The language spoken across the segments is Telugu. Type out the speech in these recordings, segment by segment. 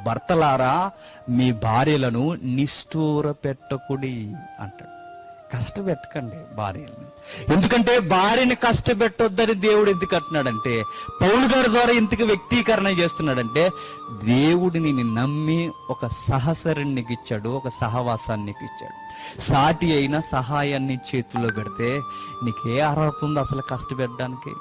భర్తలారా మీ భార్యలను నిష్ఠూర పెట్టకుడి అంటాడు. కష్టపెట్టకండి భార్యలను. ఎందుకంటే భార్యని కష్టపెట్టొద్దని దేవుడు ఎందుకు అంటున్నాడంటే, పౌలు గారి ద్వారా ఇంతకు వ్యక్తీకరణ చేస్తున్నాడంటే, దేవుడిని నమ్మి ఒక సహచరుని నీకు ఇచ్చాడు, ఒక సహవాసాన్ని నీకు ఇచ్చాడు. సాటి అయిన సహాయాన్ని చేతుల్లో పెడితే నీకే అర్హత ఉంది అసలు కష్టపెట్టడానికి?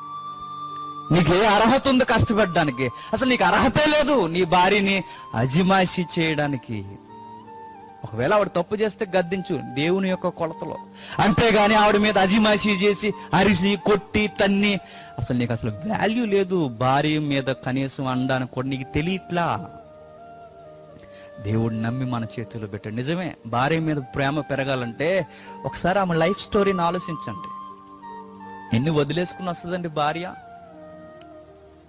నీకే అర్హత ఉంది కష్టపెట్టడానికి? అసలు నీకు అర్హతే లేదు నీ భార్యని అజిమాయిషీ చేయడానికి. ఒకవేళ ఆవిడ తప్పు చేస్తే గద్దించు దేవుని యొక్క కొలతలో, అంతేగాని ఆవిడ మీద అజిమాయిషీ చేసి అరిసి కొట్టి తన్ని అసలు నీకు అసలు వాల్యూ లేదు. భార్య మీద కనీసం అనడానికి కూడా నీకు తెలియట్లా. దేవుడిని నమ్మి మన చేతుల్లో పెట్టాడు. నిజమే, భార్య మీద ప్రేమ పెరగాలంటే ఒకసారి ఆమె లైఫ్ స్టోరీని ఆలోచించండి. ఎన్ని వదిలేసుకుని వస్తుందండి భార్య?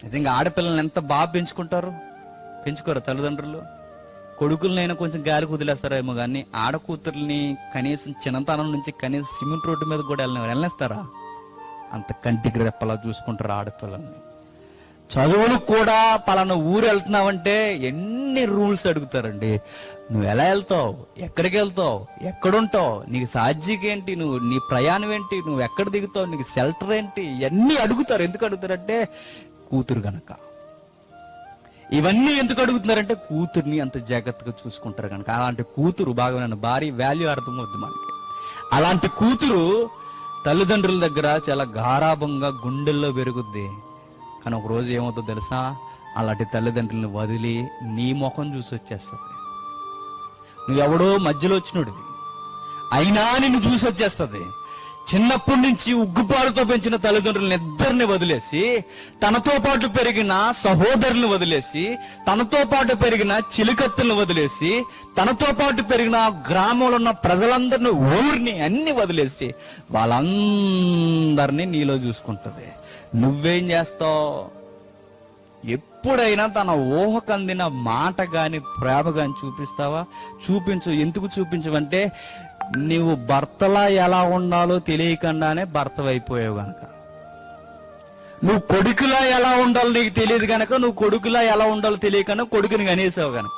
నిజంగా ఆడపిల్లల్ని ఎంత బాగా పెంచుకుంటారు? పెంచుకోరు తల్లిదండ్రులు? కొడుకులనైనా కొంచెం గాలికి వదిలేస్తారేమో కానీ ఆడకూతుర్ని కనీసం చిన్నతనం నుంచి కనీసం సిమెంట్ రోడ్డు మీద కూడా వెళ్ళేస్తారా? అంత కంటికి రెప్పలా చూసుకుంటారు ఆడపిల్లల్ని. చదువులు కూడా పలానా ఊరు వెళ్తున్నావంటే ఎన్ని రూల్స్ అడుగుతారండి. నువ్వు ఎలా వెళ్తావు, ఎక్కడికి వెళ్తావు, ఎక్కడుంటావు, నీకు సాధ్యకి ఏంటి, నువ్వు నీ ప్రయాణం ఏంటి, నువ్వు ఎక్కడ దిగుతావు, నీకు షెల్టర్ ఏంటి, ఇవన్నీ అడుగుతారు. ఎందుకు అడుగుతారంటే కూతురు గనక. ఇవన్నీ ఎందుకు అడుగుతున్నారంటే కూతుర్ని అంత జాగ్రత్తగా చూసుకుంటారు కనుక. అలాంటి కూతురు బాగా భారీ వాల్యూ అర్థమవుద్ది మనకి. అలాంటి కూతురు తల్లిదండ్రుల దగ్గర చాలా గారాభంగా గుండెల్లో పెరుగుద్ది. కానీ ఒక రోజు ఏమవుతుందో తెలుసా? అలాంటి తల్లిదండ్రులను వదిలి నీ ముఖం చూసి వచ్చేస్తుంది. నువ్వెవడో మధ్యలో వచ్చినోడివి అయినా నిన్ను చూసి వచ్చేస్తుంది. చిన్నప్పటి నుంచి ఉగ్గుపాడుతో పెంచిన తల్లిదండ్రులను ఇద్దరిని వదిలేసి, తనతో పాటు పెరిగిన సహోదరులను వదిలేసి, తనతో పాటు పెరిగిన చిలికత్తులను వదిలేసి, తనతో పాటు పెరిగిన గ్రామంలో ఉన్న ప్రజలందరినీ, ఊరిని అన్ని వదిలేసి వాళ్ళందరినీ నీలో చూసుకుంటుంది. నువ్వేం చేస్తావు? ఎప్పుడైనా తన ఊహకందిన మాట గాని ప్రేమ గాని చూపిస్తావా? చూపించు. ఎందుకు చూపించవంటే నీవు భర్తలా ఎలా ఉండాలో తెలియకుండానే భర్తవైపోయావు గనక. నువ్వు కొడుకులా ఎలా ఉండాలో నీకు తెలియదు గనక నువ్వు కొడుకులా ఎలా ఉండాలో తెలియకుండా కొడుకుని కనేసావు గనక.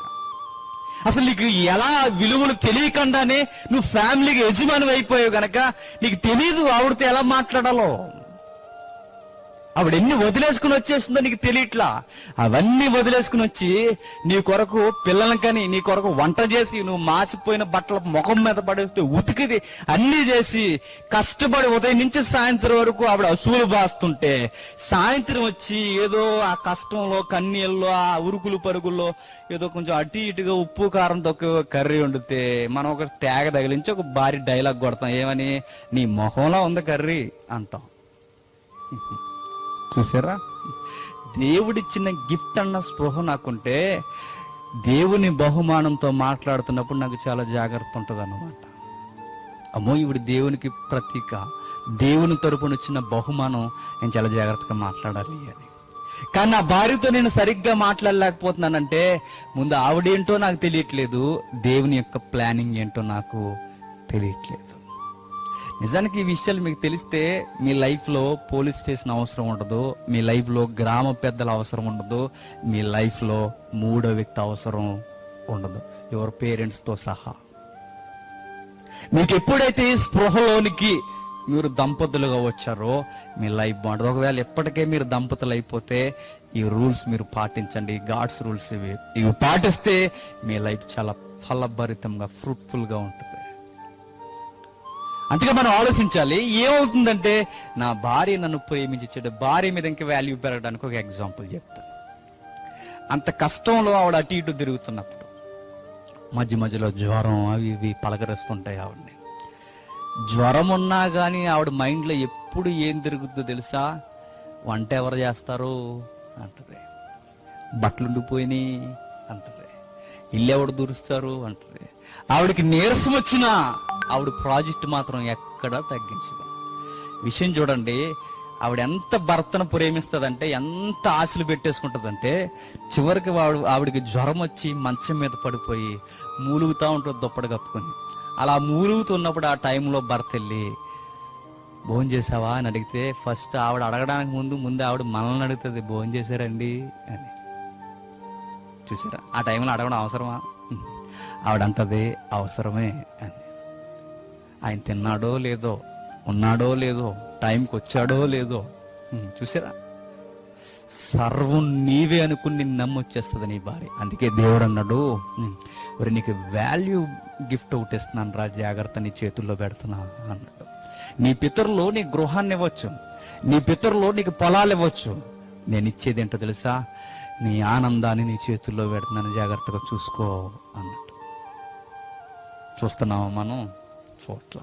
అసలు నీకు ఎలా విలువలు తెలియకుండానే నువ్వు ఫ్యామిలీకి యజమాని అయిపోయావు గనక నీకు తెలియదు ఆవిడతో ఎలా మాట్లాడాలో. ఆవిడ ఎన్ని వదిలేసుకుని వచ్చేస్తుందో నీకు తెలియట్లా. అవన్నీ వదిలేసుకుని వచ్చి నీ కొరకు పిల్లలని కని, నీ కొరకు వంట చేసి, నువ్వు మాసిపోయిన బట్టల ముఖం మీద పడేస్తే ఉతికిది అన్ని చేసి కష్టపడి ఉదయం నుంచి సాయంత్రం వరకు ఆవిడ అసూలు బాస్తుంటే, సాయంత్రం వచ్చి ఏదో ఆ కష్టంలో కన్నీళ్ళలో ఆ ఉరుకులు పరుగుల్లో ఏదో కొంచెం అటు ఇటుగా ఉప్పు కారం తక్కువ కర్రీ వండితే మనం ఒక ట్యాగ తగిలించి ఒక భారీ డైలాగ్ కొడతాం. ఏమని? నీ మొహంలో ఉంది కర్రీ అంటాం. చూసారా? దేవుడిచ్చిన గిఫ్ట్ అన్న స్పృహ నాకుంటే దేవుని బహుమానంతో మాట్లాడుతున్నప్పుడు నాకు చాలా జాగ్రత్త ఉంటుంది అన్నమాట. అమ్మో ఇవిడు దేవునికి ప్రతీక, దేవుని తరపున వచ్చిన బహుమానం, నేను చాలా జాగ్రత్తగా మాట్లాడాలి అని. కానీ నా భార్యతో నేను సరిగ్గా మాట్లాడలేకపోతున్నానంటే ముందు ఆవిడేంటో నాకు తెలియట్లేదు, దేవుని యొక్క ప్లానింగ్ ఏంటో నాకు తెలియట్లేదు. నిజానికి ఈ విషయాలు మీకు తెలిస్తే మీ లైఫ్లో పోలీస్ స్టేషన్ అవసరం ఉండదు, మీ లైఫ్లో గ్రామ పెద్దల అవసరం ఉండదు, మీ లైఫ్లో మూడో వ్యక్తి అవసరం ఉండదు, యువర్ పేరెంట్స్తో సహా. మీకు ఎప్పుడైతే స్పృహలోనికి మీరు దంపతులుగా వచ్చారో మీ లైఫ్ బాగుంటుంది. ఒకవేళ ఎప్పటికే మీరు దంపతులు అయిపోతే ఈ రూల్స్ మీరు పాటించండి. గాడ్స్ రూల్స్ ఇవి పాటిస్తే మీ లైఫ్ చాలా ఫలభరితంగా ఫ్రూట్ఫుల్గా ఉంటుంది. అందుకే మనం ఆలోచించాలి, ఏమవుతుందంటే నా భార్య నన్ను ప్రేమించాడు, భార్య మీద ఇంకా వాల్యూ పెరగడానికి ఒక ఎగ్జాంపుల్ చెప్తాను. అంత కష్టంలో ఆవిడ అటు ఇటు తిరుగుతున్నప్పుడు మధ్య మధ్యలో జ్వరం అవి ఇవి పలకరిస్తుంటాయి ఆవిడని. జ్వరం ఉన్నా కానీ ఆవిడ మైండ్లో ఎప్పుడు ఏం తిరుగుతుందో తెలుసా? వంట ఎవరు చేస్తారు అంటది, బట్టలు ఉండిపోయినాయి అంటది, ఇల్లు ఎవడు దురుస్తారు అంటది. ఆవిడకి నీరసం వచ్చినా ఆవిడ ప్రాజెక్ట్ మాత్రం ఎక్కడా తగ్గించదు. విషయం చూడండి, ఆవిడ ఎంత భర్తను ప్రేమిస్తుందంటే, ఎంత ఆశలు పెట్టేసుకుంటుందంటే, చివరికి ఆవిడకి జ్వరం వచ్చి మంచం మీద పడిపోయి మూలుగుతూ ఉంటుంది దుప్పటి కప్పుకొని. అలా మూలుగుతున్నప్పుడు ఆ టైంలో భర్త వెళ్ళి భోజనం చేసావా అని అడిగితే ఫస్ట్ ఆవిడ అడగడానికి ముందు ఆవిడ మనల్ని అడుగుతుంది, భోజనం చేశారండి అని. చూసారా, ఆ టైంలో అడగడం అవసరమా? ఆవిడంటది అవసరమే అని. ఆయన తిన్నాడో లేదో, ఉన్నాడో లేదో, టైంకి వచ్చాడో లేదో, చూసారా, సర్వం నీవే అనుకుని నిన్ను నమ్మొచ్చేస్తుంది నీ భార్య. అందుకే దేవుడు అన్నాడు, మరి నీకు వాల్యూ గిఫ్ట్ ఒకటి ఇస్తున్నాను రా, జాగ్రత్త, నీ చేతుల్లో పెడుతున్నా అన్నాడు. నీ పితరులు నీ గృహాన్ని ఇవ్వచ్చు, నీ పితరులు నీకు పొలాలు ఇవ్వచ్చు, నేను ఇచ్చేది ఏంటో తెలుసా, నీ ఆనందాన్ని నీ చేతుల్లో పెడుతున్నాను, జాగ్రత్తగా చూసుకో అన్నట్టు. చూస్తున్నావా మనం? చూడట్లా.